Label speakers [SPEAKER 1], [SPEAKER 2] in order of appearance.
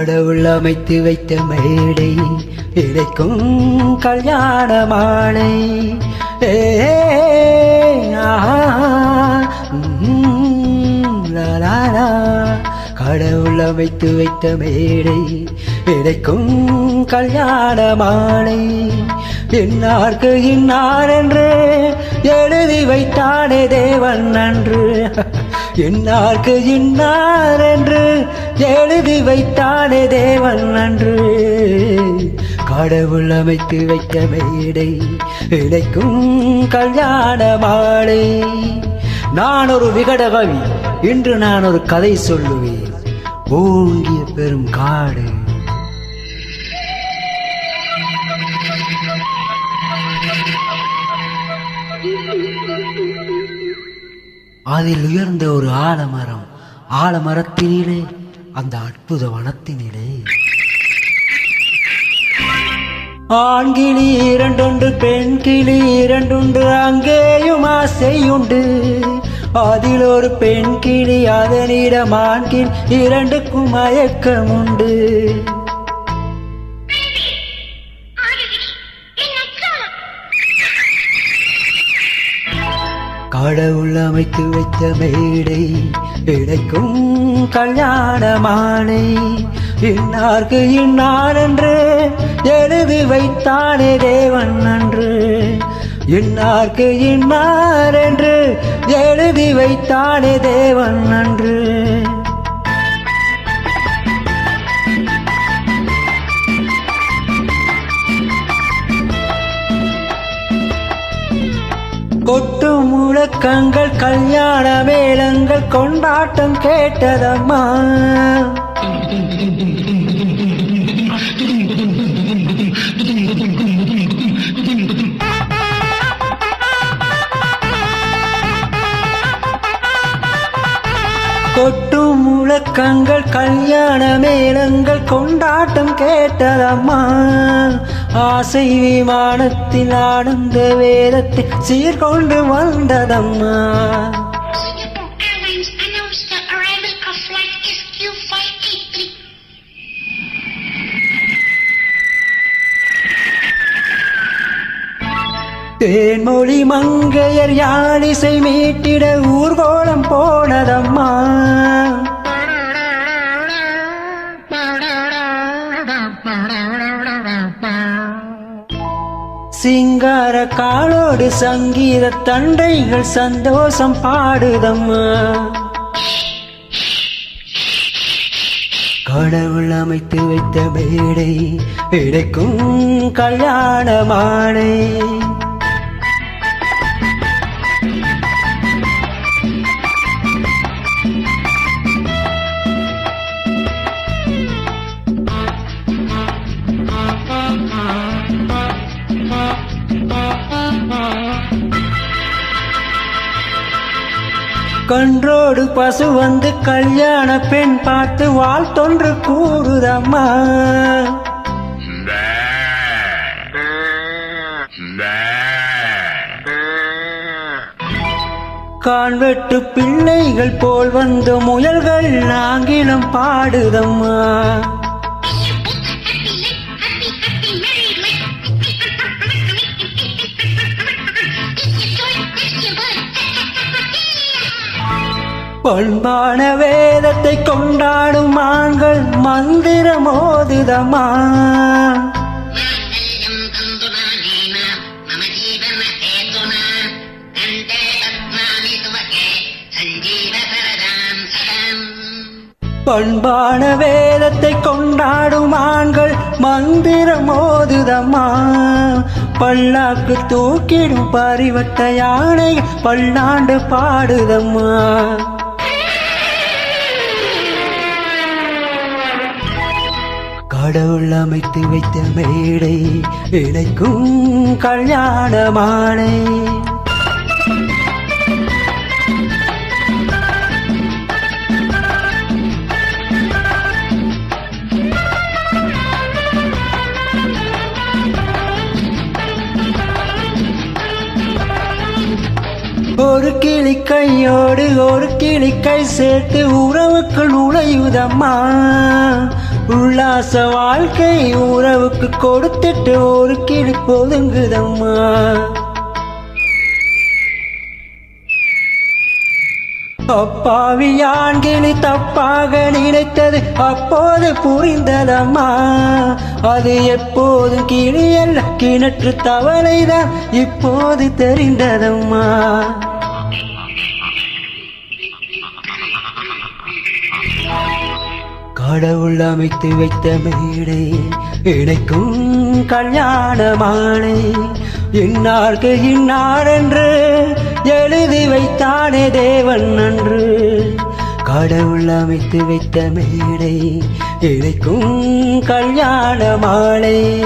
[SPEAKER 1] கடவுள் அமைத்து வைத்த மேடை இழைக்கும் கல்யாண மாலை. கடவுள் அமைத்து வைத்த மேடை இழைக்கும் கல்யாண மாலை. இன்னார்க்கு இன்னார் என்று எழுதி வைத்தானே தேவன் அன்று. இன்னார்க்கு இன்னார் என்று எழுதி வைத்தானே தேவன் அன்று. கடவுள் அமைத்து வைத்த மேடை இழைக்கும் கல்யாண மாலை. நான் ஒரு விகடகவி, இன்று நான் ஒரு கதை சொல்லுவேன். ஓங்கிய பெரும் காடு, அதில் உயர்ந்த ஒரு ஆலமரம். ஆலமரத்தினிலே, அந்த அற்புத வனத்தினிலே ஆண் கிளி இரண்டுண்டு, பெண் கிளி இரண்டுண்டு, அங்கேயும் ஆசையுண்டு. அதில் ஒரு பெண் கிளி, அதனிடம் ஆண் கிளி, இரண்டுக்கும் மயக்கம் உண்டு. கடவுள் அமைத்து வைத்த மேடை இழைக்கும் கல்யாண மாலை. இன்னார்க்கு இன்னார் என்று எழுதி வைத்தானே தேவன் அன்று. இன்னார்க்கு இன்னார் என்று எழுதி வைத்தானே தேவன் அன்று. கொட்டு முழக்கங்கள், கல்யாண மேளங்கள், கொண்டாட்டம் கேட்டதம்மா. கொட்டு முழக்கங்கள், கல்யாண மேளங்கள், கொண்டாட்டம் கேட்டதம்மா. ஆசை விமானத்தில் ஆனந்த வேதத்தை சீர்கொண்டு வந்ததம்மா. தேன்மொழி மங்கையர் யாழிசை மீட்டிட ஊர்கோலம் போனதம்மா. சிங்கார காலோடு சங்கீத தண்டைகள் சந்தோஷம் பாடுதம்மா. கடவுள் அமைத்து வைத்த மேடை இழைக்கும் கல்யாண மாலை. கன்றோடு பசு வந்து கல்யாண பெண் பார்த்து வாழ்த்தொன்று கூறுதம்மா. கான்வெட்டு பிள்ளைகள் போல் வந்த முயல்கள் ஆங்கிலம் பாடுதம்மா. பண்பான வேதத்தை கொண்டாடும் ஆண்கள் மந்திரம் ஓதுதம்மா. பண்பான வேதத்தை கொண்டாடும் ஆண்கள் மந்திரம் ஓதுதம்மா. பல்லாக்கு தூக்கிடும் பரிவட்ட யானை பல்லாண்டு பாடுதம்மா. கடவுள் அமைத்து வைத்த மேடை இழைக்கும் கல்யாண மாலை. ஒரு கிளி கையோடு ஒரு கிளி கை சேர்த்து உறவுக்குள் நுழையுதம்மா. உல்லாச வாழ்க்கை உறவுக்கு கொடுத்துட்டு ஒரு கிளி ஒதுங்குதம்மா. அப்பாவி ஆண்கிளி தப்பாக நினைத்தது அப்போது புரிந்ததம்மா. அது எப்போதும் கிளியல்ல கிணற்று தவளைதான் இப்போது தெரிந்ததம்மா. கடவுள் அமைத்து வைத்த மேடை இணைக்கும் கல்யாண மாலை. இன்னார்க்கு இன்னார் என்று எழுதி வைத்தானே தேவன் அன்று. கடவுள் அமைத்து வைத்த மேடை இணைக்கும் கல்யாண மாலை.